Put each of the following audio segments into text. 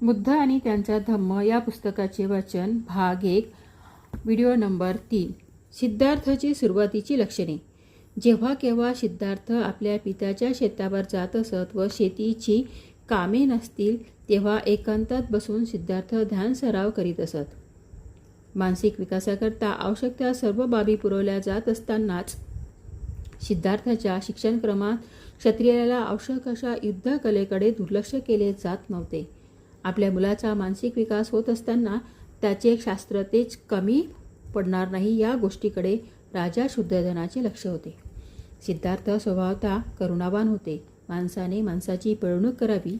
बुद्ध आणि त्यांचा धम्म या पुस्तकाचे वाचन भाग 1 व्हिडिओ नंबर 3. सिद्धार्थची सुरुवातीची लक्षणे. जेव्हा केव्हा सिद्धार्थ आपल्या पित्याच्या शेतावर जात असत व शेतीची कामे नसतील तेव्हा एकांतात बसून सिद्धार्थ ध्यान सराव करीत असत. मानसिक विकासाकरता आवश्यक त्या सर्व बाबी पुरवल्या जात असतानाच सिद्धार्थाच्या शिक्षणक्रमात क्षत्रियाला आवश्यक अशा युद्धकलेकडे दुर्लक्ष केले जात नव्हते. आपल्या मुलाचा मानसिक विकास होत असताना त्याचे शास्त्र तेच कमी पडणार नाही या गोष्टीकडे राजा शुद्धोधनाचे लक्ष होते. सिद्धार्थ स्वभावतः करुणावान होते. माणसाने माणसाची पिळवणूक करावी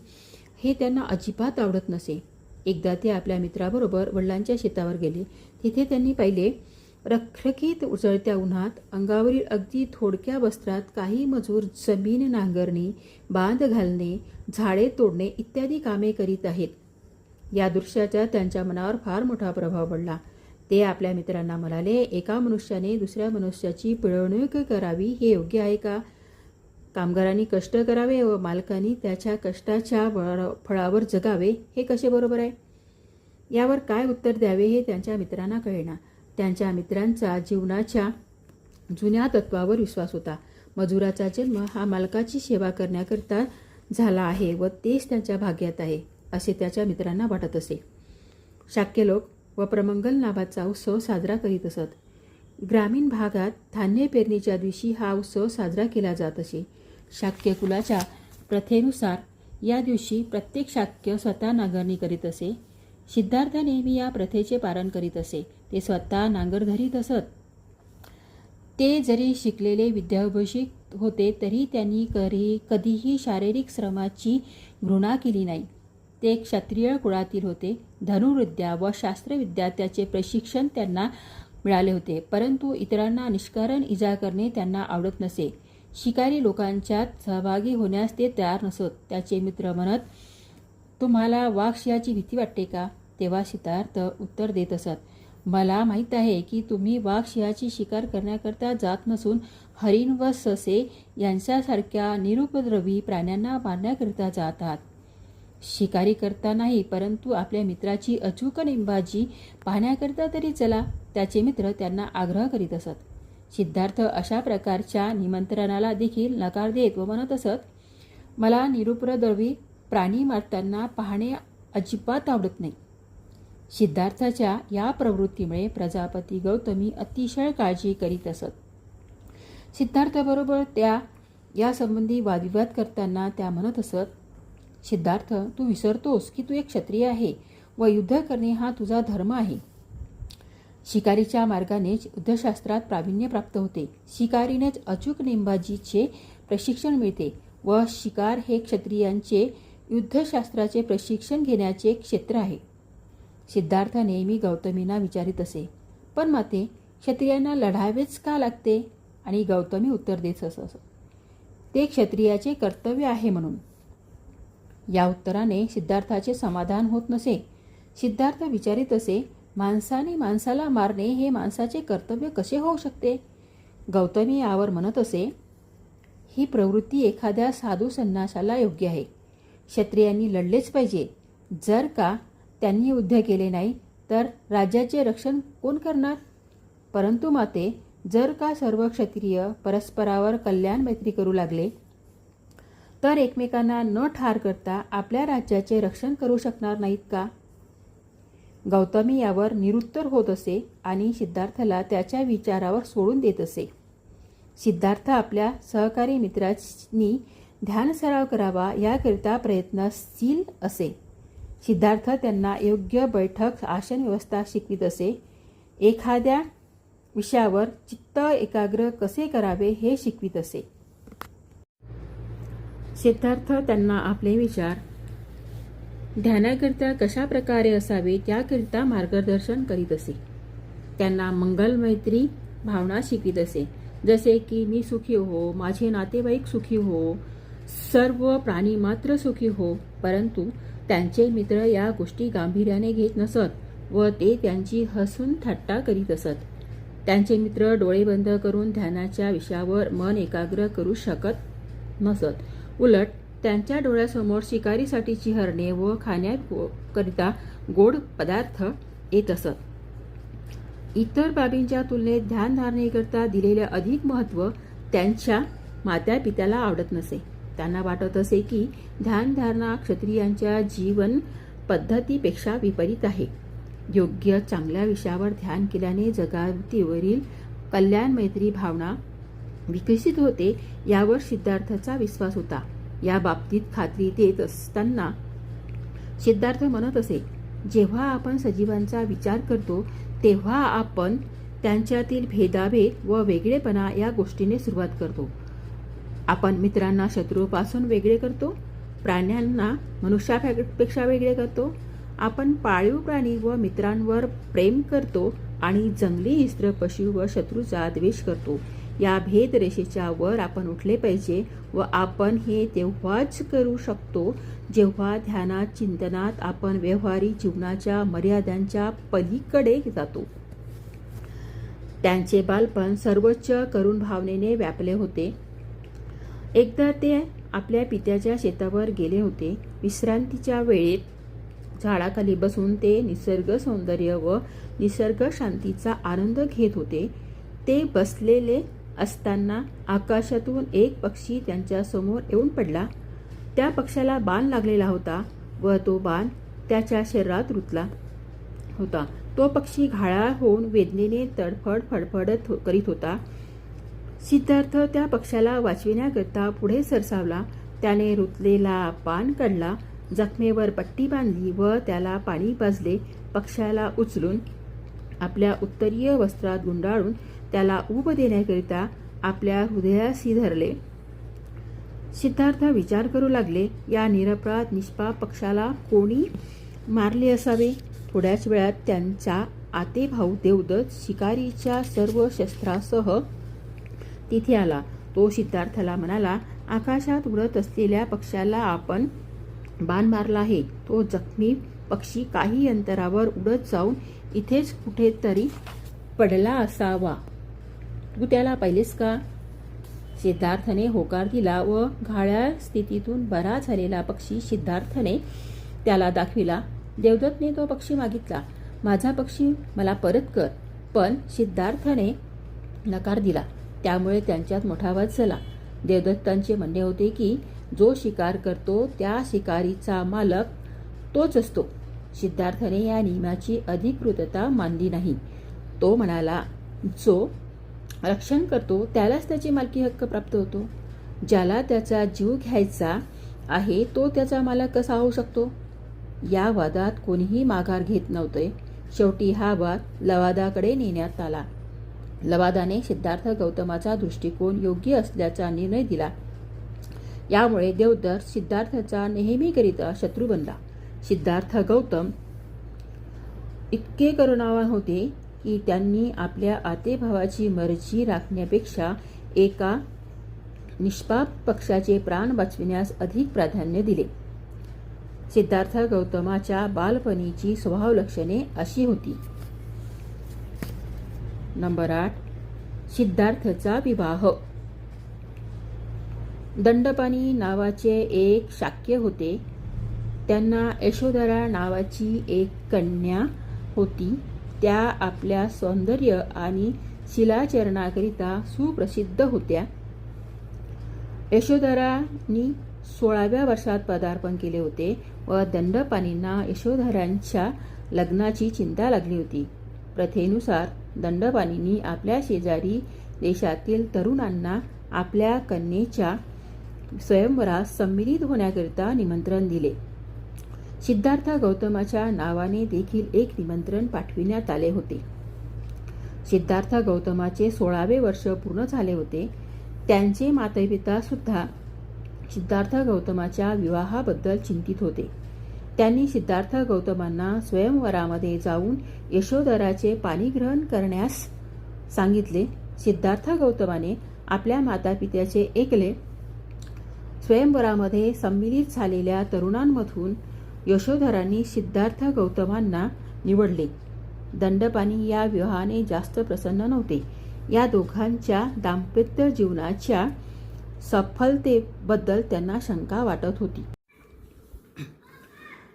हे त्यांना अजिबात आवडत नसे. एकदा ते आपल्या मित्राबरोबर वडिलांच्या शेतावर गेले. तिथे त्यांनी पाहिले रखरखीत उजळत्या उन्हात अंगावरील अगदी थोडक्या वस्त्रात काही मजूर जमीन नांगरणी, बांध घालणे, झाडे तोडणे इत्यादी कामे करीत आहेत. या दृश्याचा त्यांच्या मनावर फार मोठा प्रभाव पडला. ते आपल्या मित्रांना म्हणाले, एका मनुष्याने दुसऱ्या मनुष्याची पिळवणूक करावी हे योग्य आहे का? कामगारांनी कष्ट करावे व मालकांनी त्याच्या कष्टाच्या फळावर जगावे हे कसे बरोबर आहे? यावर काय उत्तर द्यावे हे त्यांच्या मित्रांना कळेना. त्यांच्या मित्रांचा जीवनाच्या जुन्या तत्वावर विश्वास होता. मजुराचा जन्म हा मालकाची सेवा करण्याकरता झाला आहे व तेच त्यांच्या भाग्यात आहे असे त्याच्या मित्रांना वाटत असे. शाक्य लोक व प्रमंगल नावाचा उत्सव साजरा करीत असत. ग्रामीण भागात धान्य पेरणीच्या दिवशी हा उत्सव साजरा केला जात असे. शाक्य कुलाच्या प्रथेनुसार या दिवशी प्रत्येक शाक्य स्वतः नांगरणी करीत असे. सिद्धार्थ नेहमी या प्रथेचे पालन करीत असे. ते स्वतः नांगर धरीत असत. ते जरी शिकलेले विद्याभूषित होते तरी त्यांनी कधीही शारीरिक श्रमाची घृणा केली नाही. ते क्षत्रिय कुळातील होते. धनुर्विद्या व शास्त्रविद्या त्याचे प्रशिक्षण त्यांना मिळाले होते, परंतु इतरांना निष्कारण इजा करणे त्यांना आवडत नसे. शिकारी लोकांच्यात सहभागी होण्यास ते तयार नसत. त्याचे मित्र म्हणत, तुम्हाला वाघ सिंहाची भीती वाटते का? तेव्हा सिद्धार्थ उत्तर देत असत, मला माहीत आहे की तुम्ही वाघ सिंहाची शिकार करण्याकरता जात नसून हरिण व ससे यांच्यासारख्या निरुपद्रवी प्राण्यांना मारण्याकरिता जात आहात. शिकारी करता नाही, परंतु आपल्या मित्राची अचूक नेमबाजी पाहण्याकरता तरी चला. त्याचे मित्र त्यांना आग्रह करीत असत. सिद्धार्थ अशा प्रकारच्या निमंत्रणाला देखील नकार देत व म्हणत असत, मला निरुपद्रवी प्राणी मारताना पाहणे अजिबात आवडत नाही. सिद्धार्थाच्या या प्रवृत्तीमुळे प्रजापती गौतमी अतिशय काळजी करीत असत. सिद्धार्थाबरोबर त्या यासंबंधी वादविवाद करताना त्या म्हणत असत, सिद्धार्थ, तू विसरतोस की तू एक क्षत्रिय आहे व युद्ध करणे हा तुझा धर्म आहे. शिकारीच्या मार्गानेच युद्धशास्त्रात प्रावीण्य प्राप्त होते. शिकारीनेच अचूक नेमबाजीचे प्रशिक्षण मिळते व शिकार हे क्षत्रियांचे युद्धशास्त्राचे प्रशिक्षण घेण्याचे क्षेत्र आहे. सिद्धार्थ नेहमी गौतमींना विचारित असे, पण माते, क्षत्रियांना लढावेच का लागते? आणि गौतमी उत्तर देत असत, ते क्षत्रियाचे कर्तव्य आहे म्हणून. या उत्तराने सिद्धार्थाचे समाधान होत नसे. सिद्धार्थ विचारित असे, माणसाने माणसाला मारणे हे माणसाचे कर्तव्य कसे होऊ शकते? गौतमी यावर म्हणत असे, ही प्रवृत्ती एखाद्या साधू संन्यासाला योग्य आहे. क्षत्रियांनी लढलेच पाहिजे. जर का त्यांनी युद्ध केले नाही तर राज्याचे रक्षण कोण करणार? परंतु माते, जर का सर्व क्षत्रिय परस्परावर कल्याण मैत्री करू लागले तर एकमेकांना न ठार करता आपल्या राज्याचे रक्षण करू शकणार नाहीत का? गौतमी यावर निरुत्तर होत असे आणि सिद्धार्थाला त्याच्या विचारावर सोडून देत असे. सिद्धार्थ आपल्या सहकारी मित्रांनी ध्यान सराव करावा याकरिता प्रयत्नशील असे. सिद्धार्थ त्यांना योग्य बैठक आसन व्यवस्था शिकवित असे. एखाद्या विषयावर चित्त एकाग्र कसे करावे हे शिकवित असे. सिद्धार्थ त्यांना आपले विचार ध्यानाकरिता कशा प्रकारे असावे त्याकरिता मार्गदर्शन करीत असे. त्यांना मंगल मैत्री भावना शिकवित असे, जसे की मी सुखी हो, माझे नातेवाईक सुखी हो, सर्व प्राणी मात्र सुखी हो. परंतु त्यांचे मित्र या गोष्टी गांभीर्याने घेत नसत व ते त्यांची हसून थट्टा करीत असत. त्यांचे मित्र डोळे बंद करून ध्यानाच्या विषयावर मन एकाग्र करू शकत नसत. उलट त्यांच्या डोळ्यासमोर शिकारीसाठीची हरणे व खाण्याकरिता गोड पदार्थ येत असत. इतर बाबींच्या तुलनेत ध्यानधारणेकरता दिलेले अधिक महत्त्व त्यांच्या मातापित्याला आवडत नसे. त्यांना वाटत असे की ध्यानधारणा क्षत्रियांच्या जीवन पद्धतीपेक्षा विपरीत आहे. योग्य चांगल्या विषयावर ध्यान केल्याने जगावरील कल्याण मैत्री भावना विकसित होते यावर सिद्धार्थाचा विश्वास होता. या बाबतीत खात्री देत असताना सिद्धार्थ म्हणत असे, जेव्हा आपण सजीवांचा विचार करतो तेव्हा आपण त्यांच्यातील भेदाभेद व वेगळेपणा या गोष्टीने सुरुवात करतो. आपण मित्रांना शत्रूपासून वेगळे करतो, प्राण्यांना मनुष्यापेक्षा वेगळे करतो. आपण पाळीव प्राणी व मित्रांवर प्रेम करतो आणि जंगली हिंस्र पशु व शत्रूचा द्वेष करतो. या भेदरेषेच्या वर आपण उठले पाहिजे व आपण हे तेव्हाच करू शकतो जेव्हा ध्यानात चिंतनात आपण व्यवहारिक जीवनाच्या मर्यादांच्या पलीकडे जातो. त्यांचे बालपण सर्वोच्च करुण भावनेने व्यापले होते. एकदा ते आपल्या पित्याच्या शेतावर गेले होते. विश्रांतीच्या वेळेत झाडाखाली बसून ते निसर्ग सौंदर्य व निसर्ग शांतीचा आनंद घेत होते. ते बसलेले असताना आकाशातून एक पक्षी त्यांच्या समोर येऊन पडला. त्या पक्षाला बाण लागलेला होता व तो बाण त्याच्या शरीरात रुतला होता. तो पक्षी घायाळ होऊन वेदनेने तडफड फडफडत करीत होता. सिद्धार्थ त्या पक्षाला वाचविण्याकरता पुढे सरसावला. त्याने रुतलेला बाण काढला, जखमेवर पट्टी बांधली व त्याला पाणी पाजले. पक्षाला उचलून आपल्या उत्तरीय वस्त्रात गुंडाळून त्याला ऊब देण्याकरिता आपल्या हृदयाशी धरले. सिद्धार्थ विचार करू लागले, या निरपराध निष्पाप पक्षाला कोणी मारले असावे. थोड्याच वेळात त्यांचा आतेभाऊ देवदत्त शिकारीच्या सर्व शस्त्रासह तिथे आला. तो सिद्धार्थाला म्हणाला, आकाशात उडत असलेल्या पक्षाला आपण बाण मारला आहे. तो जखमी पक्षी काही अंतरावर उडत जाऊन इथेच कुठेतरी पडला असावा. तू त्याला पाहिलेस का? सिद्धार्थने होकार दिला व घायाळ स्थितीतून बरा झालेला पक्षी सिद्धार्थने त्याला दाखविला. देवदत्तने तो पक्षी मागितला. माझा पक्षी मला परत कर. पण सिद्धार्थने नकार दिला. त्यामुळे त्यांच्यात मोठा वाद झाला. देवदत्तांचे म्हणणे होते की जो शिकार करतो त्या शिकारीचा मालक तोच असतो. सिद्धार्थने या नियमाची अधिकृतता मानली नाही. तो म्हणाला, जो रक्षण करतो त्यालाच त्याची मालकी हक्क प्राप्त होतो. ज्याला त्याचा जीव घ्यायचा आहे तो त्याचा मालक कसा होऊ शकतो? या वादात कोणीही माघार घेत नव्हते. शेवटी हा वाद लवादाकडे नेण्यात आला. लवादाने सिद्धार्थ गौतमाचा दृष्टिकोन योग्य असल्याचा निर्णय दिला. यामुळे देवदत्त सिद्धार्थाचा नेहमीकरिता शत्रू बनला. सिद्धार्थ गौतम इतके करुणावान होते की त्यांनी आपल्या आतेभावाची मर्जी राखण्यापेक्षा एका निष्पाप पक्षाचे प्राण वाचविण्यास अधिक प्राधान्य दिले. सिद्धार्थ गौतमाच्या बालपणीची स्वभाव लक्षणे अशी होती. नंबर 8. सिद्धार्थचा विवाह. दंडपाणी नावाचे एक शाक्य होते. त्यांना यशोधरा नावाची एक कन्या होती. त्या आपल्या सौंदर्य आणि शिलाचरणाकरिता सुप्रसिद्ध होत्या. यशोधरांनी 16व्या वर्षात पदार्पण केले होते व दंडपाणींना यशोधरांच्या लग्नाची चिंता लागली होती. प्रथेनुसार दंडपाणींनी आपल्या शेजारी देशातील तरुणांना आपल्या कन्येच्या स्वयंवरात सम्मिलित होण्याकरिता निमंत्रण दिले. सिद्धार्थ गौतमाच्या नावाने देखील एक निमंत्रण पाठविण्यात आले होते. सिद्धार्थ गौतमाचे 16वे वर्ष पूर्ण झाले होते. त्यांचे मातापिता सुद्धा सिद्धार्थ गौतमाच्या विवाहाबद्दल चिंतित होते. त्यांनी सिद्धार्थ गौतमांना स्वयंवरामध्ये जाऊन यशोधराचे पाणीग्रहण करण्यास सांगितले. सिद्धार्थ गौतमाने आपल्या मातापित्याचे ऐकले. स्वयंवरामध्ये सम्मिलित झालेल्या तरुणांमधून यशोधरांनी सिद्धार्थ गौतमांना निवडले. दंडपाणी या विवाहाने जास्त प्रसन्न नव्हते. या दोघांच्या दाम्पत्य जीवनाच्या सफलतेबद्दल त्यांना शंका वाटत होती.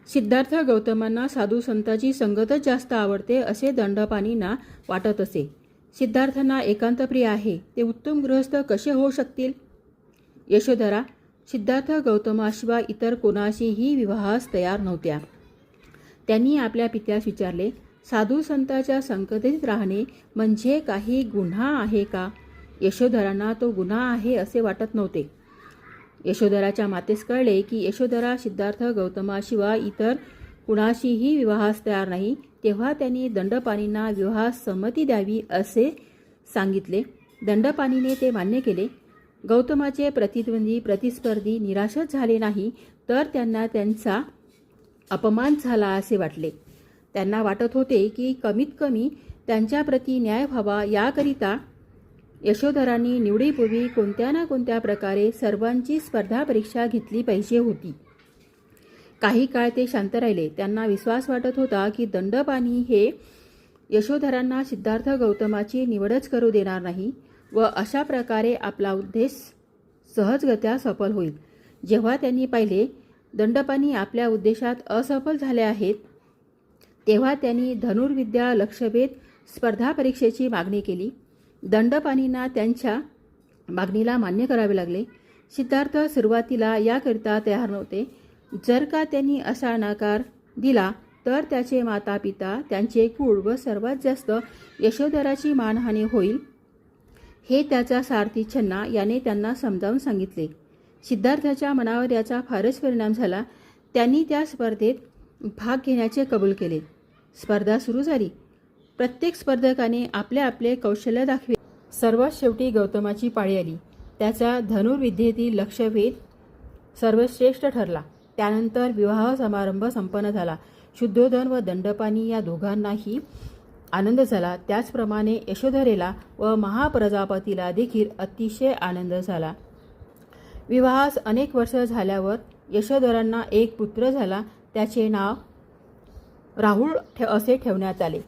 सिद्धार्थ गौतमांना साधू संतांची संगतच जास्त आवडते असे दंडपाणींना वाटत असे. सिद्धार्थांना एकांतप्रिय आहे, ते उत्तम गृहस्थ कसे होऊ शकतील? यशोधरा सिद्धार्थ गौतमाशिवाय इतर कोणाशीही विवाहास तयार नव्हत्या. त्यांनी आपल्या पित्यास विचारले, साधू संतांच्या संगतीत राहणे म्हणजे काही गुन्हा आहे का? यशोधरांना तो गुन्हा आहे असे वाटत नव्हते. यशोधराच्या मातेस कळले की यशोधरा सिद्धार्थ गौतमाशिवाय इतर कुणाशीही विवाहास तयार नाही. तेव्हा त्यांनी दंडपाणींना विवाहास संमती द्यावी असे सांगितले. दंडपाणीने ते मान्य केले. गौतमाचे प्रतिस्पर्धी निराशच झाले नाही, तर त्यांना त्यांचा अपमान झाला असे वाटले. त्यांना वाटत होते की कमीत कमी त्यांच्याप्रती न्याय व्हावा, याकरिता यशोधरांनी निवडीपूर्वी कोणत्या ना कोणत्या प्रकारे सर्वांची स्पर्धा परीक्षा घेतली पाहिजे होती. काही काळ ते शांत राहिले. त्यांना विश्वास वाटत होता की दंडपाणी हे यशोधरांना सिद्धार्थ गौतमाची निवडच करू देणार नाही व अशा प्रकारे आपला उद्देश सहजगत्या सफल होईल. जेव्हा त्यांनी पाहिले दंडपाणी आपल्या उद्देशात असफल झाले आहेत, तेव्हा त्यांनी धनुर्विद्या लक्षभेद स्पर्धा परीक्षेची मागणी केली. दंडपाणींना त्यांच्या मागणीला मान्य करावे लागले. सिद्धार्थ सुरुवातीला याकरिता तयार नव्हते. जर का त्यांनी असा नकार दिला तर त्याचे माता पिता, त्यांचे कुळ व सर्वात जास्त यशोधराची मानहानी होईल, हे त्याचा सारथी छन्ना याने त्यांना समजावून सांगितले. सिद्धार्थाच्या मनावर याचा फारच परिणाम झाला. त्यांनी त्या स्पर्धेत भाग घेण्याचे कबूल केले. स्पर्धा सुरू झाली. प्रत्येक स्पर्धकाने आपले आपले कौशल्य दाखविले. सर्वात शेवटी गौतमाची पाळी आली. त्याचा धनुर्विद्येतील लक्षभेद सर्वश्रेष्ठ ठरला. त्यानंतर विवाह समारंभ संपन्न झाला. शुद्धोधन व दंडपाणी या दोघांनाही आनंद झाला. त्याचप्रमाणे यशोधरेला व महाप्रजापतीला देखील अतिशय आनंद झाला. विवाहास अनेक वर्ष झाल्यावर यशोधरांना एक पुत्र झाला. त्याचे नाव राहुल असे ठेवण्यात आले.